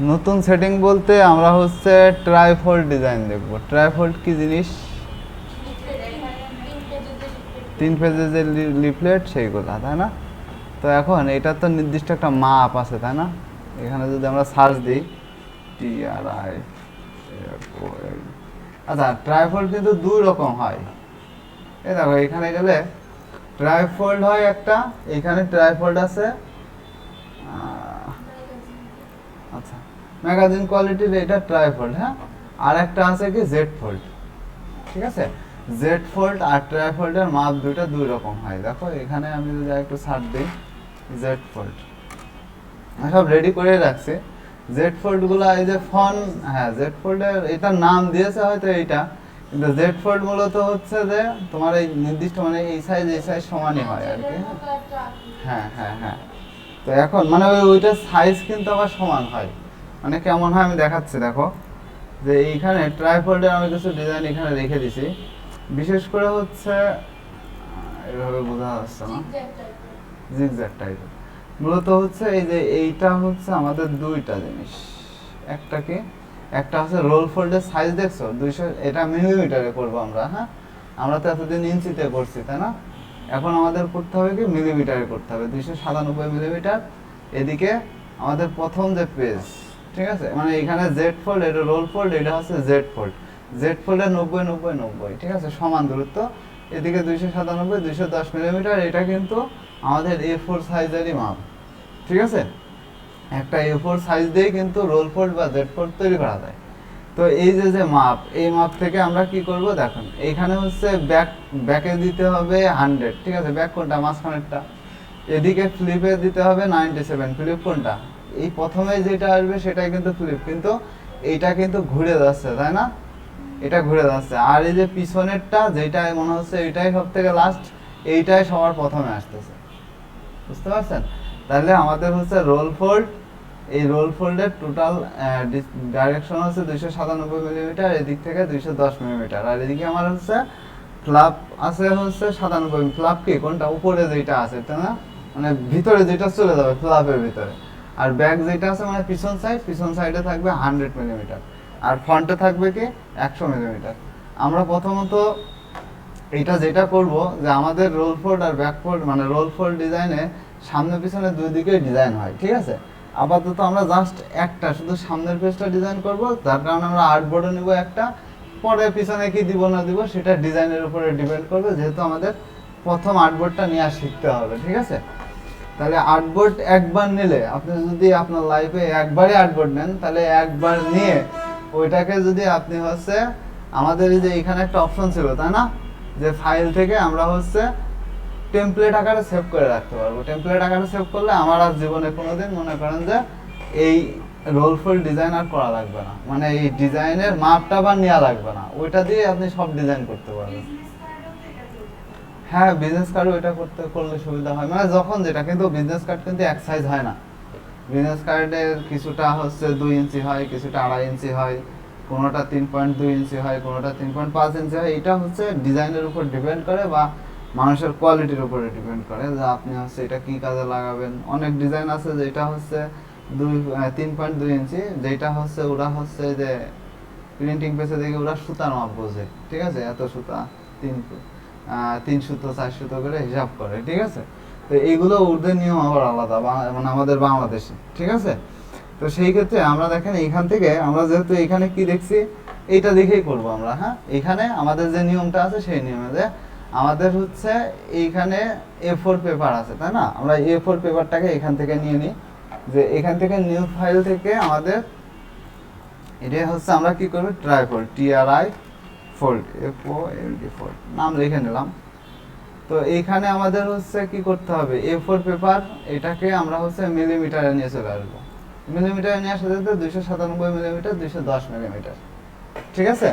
নতুন সেটিং বলতে আমরা হচ্ছে ট্রাইফোল্ড ডিজাইন দেখব। ট্রাইফোল্ড কি জিনিস? 3 পেজের যে লিফলেট সেইগুলা, তাই না? তো এখন এটা তো নির্দিষ্ট একটা মাপ আছে, তাই না? এখানে যদি আমরা সার্চ দিই TRI, আচ্ছা ট্রাইফোল্ড কিন্তু দুই রকম হয়। এই দেখো এখানে গেলে ট্রাইফোল্ড হয় একটা, এখানে ট্রাইফোল্ড আছে। আচ্ছা ম্যাগাজিন কোয়ালিটির এটা ট্রাইফোল্ড, হ্যাঁ। আর একটা আছে কি জেড ফোল্ড, ঠিক আছে? জেড ফোল্ড আর ট্রাইফোল্ডের মাপ দুইটা দুই রকম হয়। দেখো এখানে আমি যদি একটু সার্চ দিই জেড ফোল্ড, সব রেডি করে রাখছি। জেড ফোল্ডগুলো এই যে ফন, হ্যাঁ জেড ফোল্ডের এটার নাম দিয়েছে হয়তো এইটা, কিন্তু জেড ফোল্ড মূলত হচ্ছে যে তোমার এই নির্দিষ্ট মানে এই সাইজ সমানই হয় আর কি। হ্যাঁ হ্যাঁ হ্যাঁ। তো এখন মানে ওইটার সাইজ কিন্তু আবার সমান হয়। মানে কেমন হয় আমি দেখাচ্ছি, দেখো যে এইখানে ট্রাইফোল্ডের আমি কিছু ডিজাইন এখানে রেখে দিছি। বিশেষ করে হচ্ছে এভাবে বোঝা যাচ্ছে না, জিগজ্যাগ টাইপের। মূলত হচ্ছে এই যে এইটা হচ্ছে আমাদের দুইটা জিনিস। একটা কি, একটা হচ্ছে রোল ফোল্ডের সাইজ দেখছো 200, এটা মিলিমিটারে করবো আমরা, হ্যাঁ। আমরা তো এতদিন ইঞ্চিতে করছি, তাই না? এখন আমাদের করতে হবে কি মিলিমিটারে করতে হবে, 297 মিলিমিটার। এদিকে আমাদের প্রথম যে পেজ, ঠিক আছে, মানে এখানে জেড ফোল্ড, এটা রোল ফোল্ড, এটা হচ্ছে জেড ফোল্ড। জেড ফোল্ডের 90-90-90, ঠিক আছে, সমান দূরত্ব। এদিকে 297-210 মিলিমিটার। এটা কিন্তু আমাদের A4 সাইজেরই মাপ, ঠিক আছে। একটা A4 সাইজ দিয়ে কিন্তু রোল ফোল্ড বা জেড ফোল্ড তৈরি করা যায়। তো এই যে যে মাপ, এই মাপ থেকে আমরা কি করব দেখুন, এইখানে হচ্ছে ব্যাকে দিতে হবে 100, ঠিক আছে। ব্যাক কোনটা? মাঝখানেরটা। এদিকে ফ্লিপে দিতে হবে 97। ফ্লিপ কোনটা? এই প্রথমে যেটা আসবে সেটাই কিন্তু ফ্লিপ, কিন্তু এইটা কিন্তু ঘুরে যাচ্ছে, তাই না? এটা ঘুরে যাচ্ছে। আর এই যে পিছনেরটা যেটা মনে হচ্ছে এটাই সব থেকে লাস্ট, এইটাই সবার প্রথমে আসতেছে, বুঝতে পারছেন? তাহলে আমাদের হচ্ছে রোল ফোল্ড, এই রোল ফোল্ডের টোটাল ডাইরেকশন হচ্ছে 297 মিলিমিটার, এদিক থেকে 210 মিলিমিটার। আর এদিকে আমার হচ্ছে ফ্লাপ আছে হচ্ছে 97। ফ্লাপ কি কোনটা? উপরে যেটা আছে, তাই না? মানে ভিতরে যেটা চলে যাবে ফ্লাপের ভিতরে। আর ব্যাক যেটা আছে মানে পিছন সাইডে থাকবে 100 মিলিমিটার। আর ফ্রন্টে থাকবে কি 100 মিলিমিটার। আমরা প্রথমত এটা যেটা করব যে আমাদের রোল ফোল্ড আর ব্যাক ফোল্ড মানে রোল ফোল্ড ডিজাইনে সামনে পিছনে দুই দিকে ডিজাইন হয়, ঠিক আছে। আপাতত আমরা জাস্ট একটা শুধু সামনের পেজটা ডিজাইন করব, যার কারণে আমরা আর্টবোর্ডও নিব একটা। পরে পিছনে কি দিব না দিব সেটা ডিজাইনের উপরে ডিপেন্ড করবে, যেহেতু আমাদের প্রথম আর্টবোর্ডটা নিয়ে শিখতে হবে, ঠিক আছে। তাহলে আর্টবোর্ড একবার নিলে, আপনি যদি আপনার লাইফে একবারই আর্টবোর্ড নেন, তাহলে একবার নিয়ে ওইটাকে যদি আপনি হচ্ছে আমাদের এই যে এখানে একটা অপশন ছিল, তাই না, যে ফাইল থেকে আমরা হচ্ছে টেমপ্লেট আকারে সেভ করে রাখতে পারবো। টেমপ্লেট আকারে সেভ করলে আমার আর জীবনে কোনোদিন মনে করেন যে এই রোল ফোল্ড ডিজাইন আর করা লাগবে না, মানে এই ডিজাইনের মাপটা আবার নেওয়া লাগবে না, ওইটা দিয়ে আপনি সব ডিজাইন করতে পারবেন। হ্যাঁ বিজনেস কার্ড ওইটা করলে সুবিধা হয়, মানে যখন যেটা, কিন্তু বিজনেস কার্ড কিন্তু এক সাইজ হয় না। বিজনেস কার্ডের কিছুটা হচ্ছে 2 ইঞ্চি হয়, কিছুটা 2.5 ইঞ্চি হয়, কোনোটা 3.2 ইঞ্চি হয়, কোনোটা 3.5 ইঞ্চি হয়। এটা হচ্ছে ডিজাইনের উপর ডিপেন্ড করে বা মানুষের কোয়ালিটির উপরে ডিপেন্ড করে যে আপনি হচ্ছে এটা কি কাজে লাগাবেন। অনেক ডিজাইন আছে যেটা হচ্ছে 3.2 ইঞ্চি, যেটা হচ্ছে ওরা হচ্ছে যে প্রিন্টিং পেজে দেখে ওরা সুতার মাপ বোঝে, ঠিক আছে, এত সুতা 3 সুতো 4 সুতো করে হিসাব করে, ঠিক আছে। তো এইগুলো ওদের নিয়ম আবার আলাদা, মানে আমাদের বাংলাদেশে, ঠিক আছে। তো সেই ক্ষেত্রে আমরা দেখেন এইখান থেকে আমরা যেহেতু এখানে কি দেখছি এইটা দেখেই করব আমরা, হ্যাঁ। এখানে আমাদের যে নিয়মটা আছে সেই নিয়মে যে আমাদের হচ্ছে এইখানে A4 পেপার আছে, তাই না। আমরা A4 পেপারটাকে এখান থেকে নিয়ে নিই, যে এখান থেকে নিউ ফাইল থেকে আমাদের এটা হচ্ছে আমরা কি করব trifold, TRI fold, FOLD fold নাম লিখে নিলাম। তো এইখানে আমাদের হচ্ছে কি করতে হবে, A4 পেপার এটাকে আমরা হচ্ছে মিলিমিটারে নিয়ে চলে আসবো। মিলিমিটারে নিয়ে আসতে 297 মিলিমিটার, 210 মিলিমিটার, ঠিক আছে।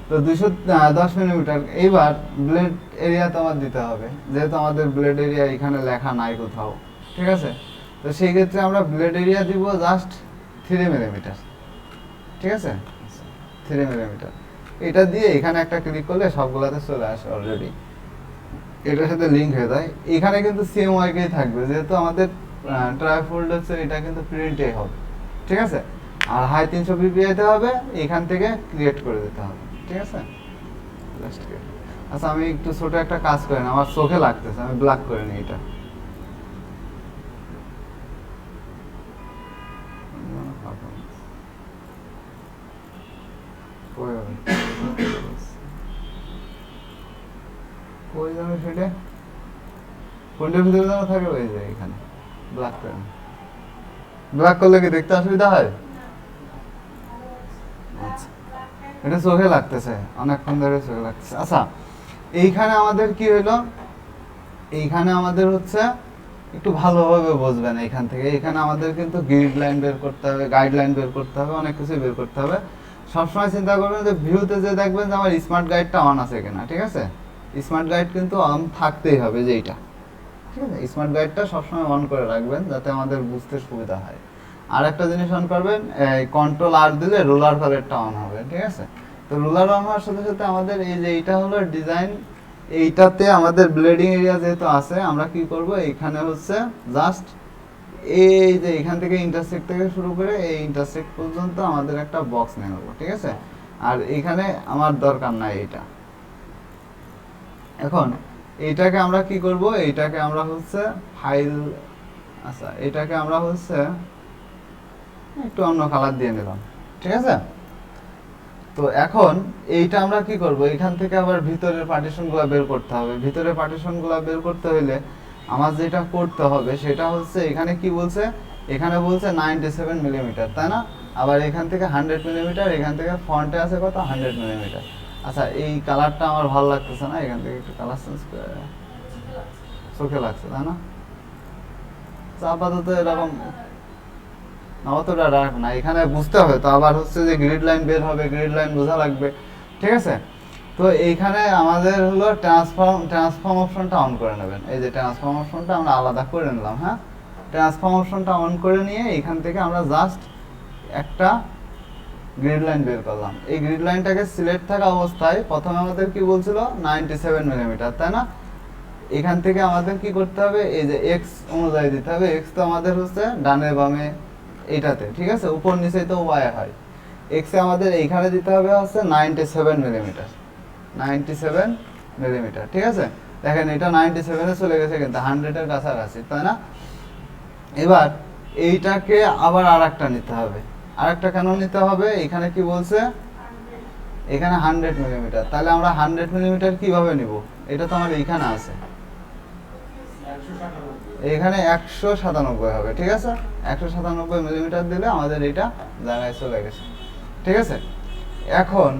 তো 210 মিলিমিটার। এইবার ব্লেড এরিয়া তো আমার দিতে হবে, যেহেতু আমাদের ব্লেড এরিয়া এখানে লেখা নাই কোথাও, ঠিক আছে। তো সেই ক্ষেত্রে আমরা ব্লেড এরিয়া দিব জাস্ট 3 মিলিমিটার, ঠিক আছে, 3 মিলিমিটার। এটা দিয়ে এখানে একটা ক্লিক করলে সবগুলাতে চলে আসে অলরেডি, এটার সাথে লিঙ্ক হয়ে যায়। এখানে কিন্তু সেম ওয়াইকেই থাকবে, যেহেতু আমাদের ট্রাইফোল্ড হচ্ছে এটা কিন্তু প্রিন্টে হবে, ঠিক আছে। আর হাই 300 ppi তে হবে, এখান থেকে ক্রিয়েট করে দিতে হবে, ঠিক আছে। আচ্ছা আমি একটু ছোট একটা কাজ করি না, আমার চোখে লাগতেছে, আমি ব্ল্যাক করে নিই এটা। কই যাবে সেটা, কোনটার ভিতরে যেন থাকে, ওই যে এখানে ব্ল্যাক করে। ব্ল্যাক করলে কি দেখতে অসুবিধা হয়? আচ্ছা এটা চোখে লাগতেছে, অনেকক্ষণ ধরে চোখে লাগতেছে। আচ্ছা এইখানে আমাদের কি হইলো, এইখানে আমাদের হচ্ছে একটু ভালোভাবে বুঝবেন এইখান থেকে, এখানে আমাদের কিন্তু গ্রিড লাইন বের করতে হবে, গাইডলাইন বের করতে হবে, অনেক কিছু বের করতে হবে। সবসময় চিন্তা করবেন যে ভিউতে যে দেখবেন যে আমার স্মার্ট গাইডটা অন আছে কিনা, ঠিক আছে। স্মার্ট গাইড কিন্তু অন থাকতেই হবে, যে এইটা, ঠিক আছে। স্মার্ট গাইডটা সবসময় অন করে রাখবেন যাতে আমাদের বুঝতে সুবিধা হয়। আর একটা জিনিস অন করবেন, কন্ট্রোল আর দিলে রোলার কালারটা অন হবে, ঠিক আছে। তো রোলার অন হওয়ার সাথে সাথে আমাদের এই যে এইটা হলো ডিজাইন, এইটাতে আমাদের ব্লেডিং এরিয়া যেহেতু আছে, আমরা কি করব এখানে হচ্ছে জাস্ট এই যে এখান থেকে ইন্টারসেক্ট থেকে শুরু করে এই ইন্টারসেক্ট পর্যন্ত আমাদের একটা বক্স নিয়ে নেবো, ঠিক আছে। আর এখানে আমার দরকার নাই এটা। এখন এইটাকে আমরা কি করব, এইটাকে আমরা হচ্ছে ফাইল, আচ্ছা এটাকে আমরা হচ্ছে একটু অন্য কালার দিয়ে নিলাম, ঠিক আছে। তো এখন এইটা আমরা কি করব, এখান থেকে আবার ভিতরের পার্টিশনগুলো বের করতে হবে। ভিতরের পার্টিশনগুলো বের করতে হলে আমার যেটা করতে হবে সেটা হচ্ছে, এখানে কি বলছে, এখানে বলছে 97 মিলিমিটার, তাই না। আবার এখান থেকে 100 মিলিমিটার, এখান থেকে ফন্টে আছে কত 100 মিলিমিটার। আচ্ছা এই কালারটা আমার ভালো লাগতেছে না, এখান থেকে একটু কালার চেঞ্জ করে, চোখে লাগছে তাই না। আপাতত এরকম অতটা ডার্ক না, এখানে বুঝতে হবে তো, আবার হচ্ছে যে গ্রিড লাইন বের হবে, গ্রিড লাইন বোঝা লাগবে, ঠিক আছে। তো এইখানে আমাদের হলো ট্রান্সফর্ম অপশনটা অন করে নেবেন। এই যে ট্রান্সফর্ম অপশনটা আমরা আলাদা করে নিলাম, হ্যাঁ। ট্রান্সফর্ম অপশনটা অন করে নিয়ে এখান থেকে আমরা জাস্ট একটা গ্রিড লাইন বের করলাম। এই গ্রিড লাইনটাকে সিলেক্ট থাকা অবস্থায় প্রথমে আমাদের কি বলছিল 97 মিলিমিটার, তাই না। এখান থেকে আমাদের কি করতে হবে, এই যে এক্স অনুযায়ী দিতে হবে। এক্স তো আমাদের হচ্ছে ডানে বামে এইটাতে, ঠিক আছে, উপর নিচে তো ওয়াই হয়। এক্সে আমাদের এইখানে দিতে হবে হচ্ছে 97 মিলিমিটার, 97 মিলিমিটার, ঠিক আছে। দেখেন এটা 97-এ চলে গেছে, কিন্তু 100-এর কাছাকাছি, তাই না। এবার এইটাকে আবার আরেকটা নিতে হবে। আরেকটা কেন নিতে হবে, এখানে কি বলছে, এখানে 100 মিলিমিটার, তাহলে আমরা 100 মিলিমিটার কিভাবে নিব, এটা তো আমার এইখানে আছে, এখানে 197 হবে, ঠিক আছে। 197 মিলিমিটার দিলে আমাদের এটা জায়গায় চলে গেছে, ঠিক আছে। এখন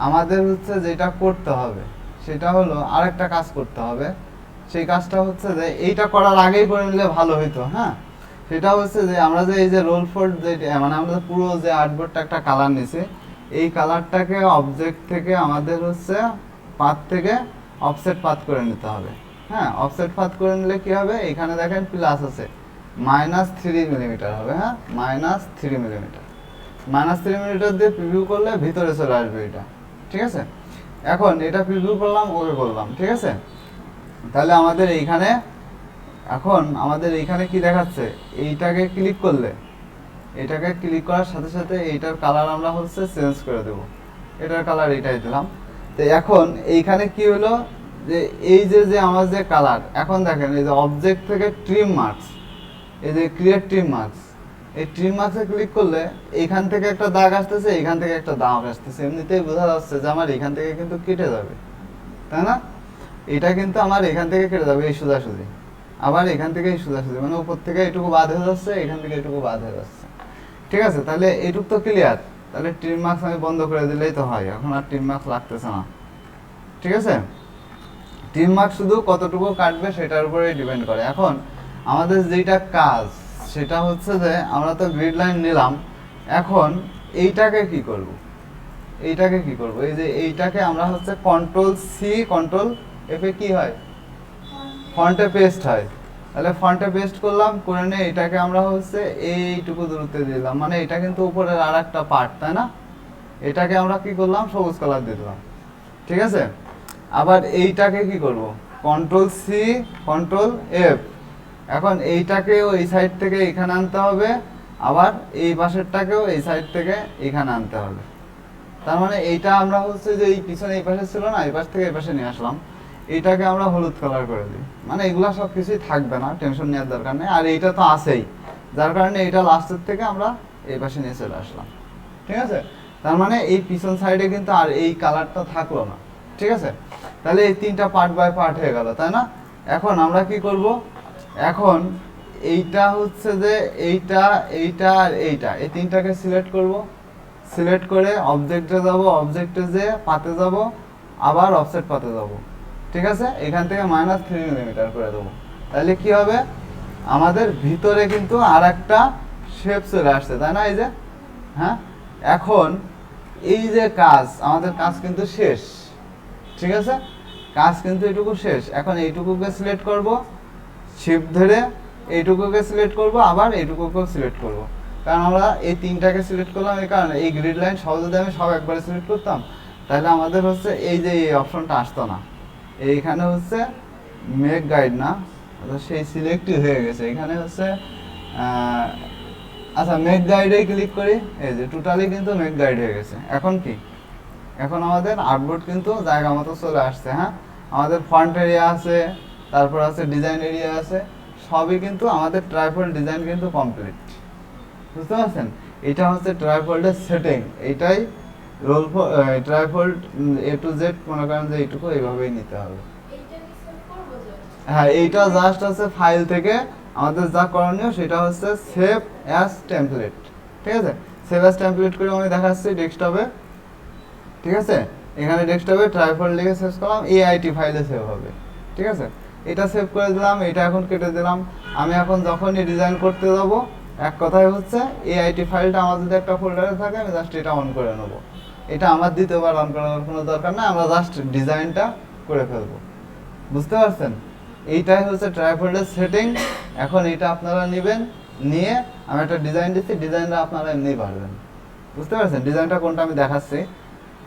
আমাদের হচ্ছে যেটা করতে হবে সেটা হলো আরেকটা কাজ করতে হবে। সেই কাজটা হচ্ছে যে এইটা করার আগেই করে নিলে ভালো হইতো, হ্যাঁ। সেটা হচ্ছে যে আমরা যে এই যে রোল ফোল্ড, যে মানে আমরা পুরো যে আর্টবোর্ডটা একটা কালার নিছি, এই কালারটাকে অবজেক্ট থেকে আমাদের হচ্ছে পাথ থেকে অফসেট পাথ করে নিতে হবে, হ্যাঁ। অফসেট পাথ করে নিলে কি হবে, এখানে দেখেন প্লাস আছে, -3 মিলিমিটার হবে, হ্যাঁ, -3 মিলিমিটার। -3 মিলিমিটার দিয়ে প্রিভিউ করলে ভিতরে চলে আসবে এটা, ঠিক আছে। এখন এটা প্রিভিউ করলাম, ওকে করলাম, ঠিক আছে। তাহলে আমাদের এইখানে, এখন আমাদের এইখানে কি দেখাচ্ছে, এইটাকে ক্লিক করলে, এটাকে ক্লিক করার সাথে সাথে এইটার কালার আমরা হচ্ছে চেঞ্জ করে দেব। এটার কালার এটাই দিলাম। তো এখন এইখানে কি হলো, যে এই যে যে আমার যে কালার, এখন দেখেন এই যে অবজেক্ট থেকে ট্রিম মার্কস, এই যে ক্রিয়েট ট্রিম মার্কস, এই ট্রিম মার্কসে ক্লিক করলে এইখান থেকে একটা দাগ আসতেছে, এইখান থেকে একটা দাগ আসতেছে, এমনিতেই বোঝা যাচ্ছে যে আমার এখান থেকে কিন্তু কেটে যাবে, তাই না। এটা কিন্তু আমার এখান থেকে কেটে যাবে, এই সোজাসুজি, আবার এখান থেকে এই সোজাসুজি, মানে উপর থেকে এটুকু বাদ হয়ে যাচ্ছে, এখান থেকে এটুকু বাদ হয়ে যাচ্ছে, ঠিক আছে। তাহলে এইটুকু তো ক্লিয়ার, তাহলে ট্রিম মার্কস আমি বন্ধ করে দিলেই তো হয়, এখন আর ট্রিম মার্কস লাগতেছে না, ঠিক আছে। ট্রিম মার্কস শুধু কতটুকু কাটবে সেটার উপরে ডিপেন্ড করে। এখন আমাদের যেটা কাজ সেটা হচ্ছে যে আমরা তো গ্রিড লাইন নিলাম, এখন এইটাকে কি করব, এইটাকে কি করব, এই যে এইটাকে আমরা হচ্ছে Ctrl+C Ctrl+F কি হয়, ফন্টে পেস্ট হয়। তাহলে ফন্টে পেস্ট করলাম, করে নিয়ে এটাকে আমরা হচ্ছে এইটুকু দূরত্বে দিলাম, মানে এটা কিন্তু উপরের আর একটা পার্ট, তাই না। এটাকে আমরা কি করলাম, সবুজ কালার দিয়ে দিলাম, ঠিক আছে। আবার এইটাকে কি করব, Ctrl+C Ctrl+F, এখন এইটাকে ওই সাইড থেকে এখানে আনতে হবে, আবার এই পাশেরটাকেও এই সাইড থেকে এখানে আনতে হবে। তার মানে এইটা আমরা হচ্ছে যে এই পিছনে এই পাশে ছিল না, এই পাশ থেকে এই পাশে নিয়ে আসলাম, এইটাকে আমরা হলুদ কালার করে দিই। মানে এগুলা সব কিছুই থাকবে না, টেনশন নেওয়ার দরকার নেই। আর এইটা তো আছেই, যার কারণে এইটা লাস্টের থেকে আমরা এই পাশে নিয়ে চলে আসলাম। ঠিক আছে, তার মানে এই পিছন সাইডে কিন্তু আর এই কালারটা থাকলো না। ঠিক আছে, তাহলে এই তিনটা পার্ট বাই পার্ট হয়ে গেল, তাই না? এখন আমরা কি করব, এখন এইটা হচ্ছে যে এইটা এইটা আর এইটা, এই তিনটাকে সিলেক্ট করব। সিলেক্ট করে অবজেক্টে যাব, অবজেক্টে যে পাতে যাব, আবার অফসেট পাতে যাব। ঠিক আছে, এখান থেকে -3 মিলিমিটার করে দেবো। তাহলে কি হবে, আমাদের ভিতরে কিন্তু আর একটা শেপ চলে আসছে, তাই না? এই যে, হ্যাঁ, এখন এই যে কাজ, আমাদের কাজ কিন্তু শেষ। ঠিক আছে, কাজ কিন্তু এইটুকু শেষ। এখন এইটুকুকে সিলেক্ট করব, শিফট ধরে এইটুকুকে সিলেক্ট করব, আবার এইটুকুকেও সিলেক্ট করব। কারণ আমরা এই তিনটাকে সিলেক্ট করলাম এই কারণে, এই গ্রিড লাইন সহ যদি আমি সব একবারে সিলেক্ট করতাম তাহলে আমাদের হচ্ছে এই যে এই অপশনটা আসতো না। এইখানে হচ্ছে মেক গাইড না, সেই সিলেক্টই হয়ে গেছে। এখানে হচ্ছে আচ্ছা, মেক গাইডে ক্লিক করি, এই যে টোটালি কিন্তু মেক গাইড হয়ে গেছে। এখন কি, এখন আমাদের আর্টবোর্ড কিন্তু জায়গা মতো চলে আসছে। হ্যাঁ, আমাদের ফন্ট এরিয়া আছে, তারপর আছে ডিজাইন এরিয়া আছে, সবই কিন্তু আমাদের ট্রাইফোল্ড ডিজাইন কিন্তু কমপ্লিট। বুঝতে পারছেন, এটা হচ্ছে ট্রাইফোল্ডের সেটিং। এইটাই roll trifold A to Z, মনে করেন যে এইটুকু এইভাবেই নিতে হবে। হ্যাঁ, এইটা জাস্ট আছে ফাইল থেকে আমাদের যা করণীয় সেটা হচ্ছে সেভ অ্যাজ টেমপ্লেট। ঠিক আছে, সেভ অ্যাজ টেমপ্লেট করে আমি দেখাচ্ছি ডেস্কটপে। ঠিক আছে, এখানে ডেস্কটপে ট্রাইফোল্ড লিখে সেভ করলাম, AIT ফাইলে সেভ হবে। ঠিক আছে, এটা সেভ করে দিলাম, এটা এখন কেটে দিলাম। আমি এখন যখনই ডিজাইন করতে যাব, এক কথায় হচ্ছে AIT ফাইলটা আমার যদি একটা ফোল্ডারে থাকে, আমি জাস্ট এটা অন করে নেব। এটা আমার দ্বিতীয়বার অন করার কোনো দরকার না, আমরা জাস্ট ডিজাইনটা করে ফেলবো। বুঝতে পারছেন, এইটাই হচ্ছে ট্রাইপডের সেটিং। এখন এটা আপনারা নেবেন, নিয়ে আমি একটা ডিজাইন দিচ্ছি, ডিজাইনটা আপনারা এমনি পারবেন। বুঝতে পারছেন ডিজাইনটা কোনটা আমি দেখাচ্ছি।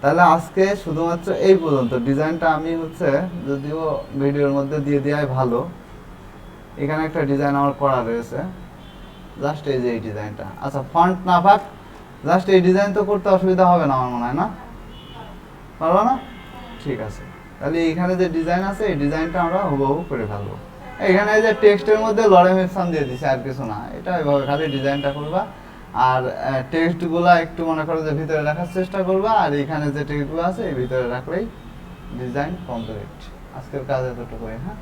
তাহলে আজকে শুধুমাত্র এই পর্যন্ত। ডিজাইনটা আমি হচ্ছে যদিও ভিডিওর মধ্যে দিয়ে দেওয়াই ভালো। এখানে একটা ডিজাইন আমার করা রয়েছে, জাস্ট এই যে এই ডিজাইনটা। আচ্ছা, ফন্ট না পাক, জাস্ট এই ডিজাইন তো করতে অসুবিধা হবে না আমার মনে হয়, না পারবো না? ঠিক আছে, তাহলে এখানে যে ডিজাইন আছে এই ডিজাইনটা আমরা হুবহু করে ফেলবো। এখানে যে টেক্সটের মধ্যে লরেম ইপসন দিয়ে দিছি, আর কিছু না। এটা এভাবে খালি ডিজাইনটা করবা, আর টেক্সটগুলো একটু মনে করো যে ভিতরে রাখার চেষ্টা করবা, আর এখানে যে টেক্সটগুলো আছে এই ভিতরে রাখলেই ডিজাইন কমপ্লিট। আজকের কাজ এতটুকুই। হ্যাঁ।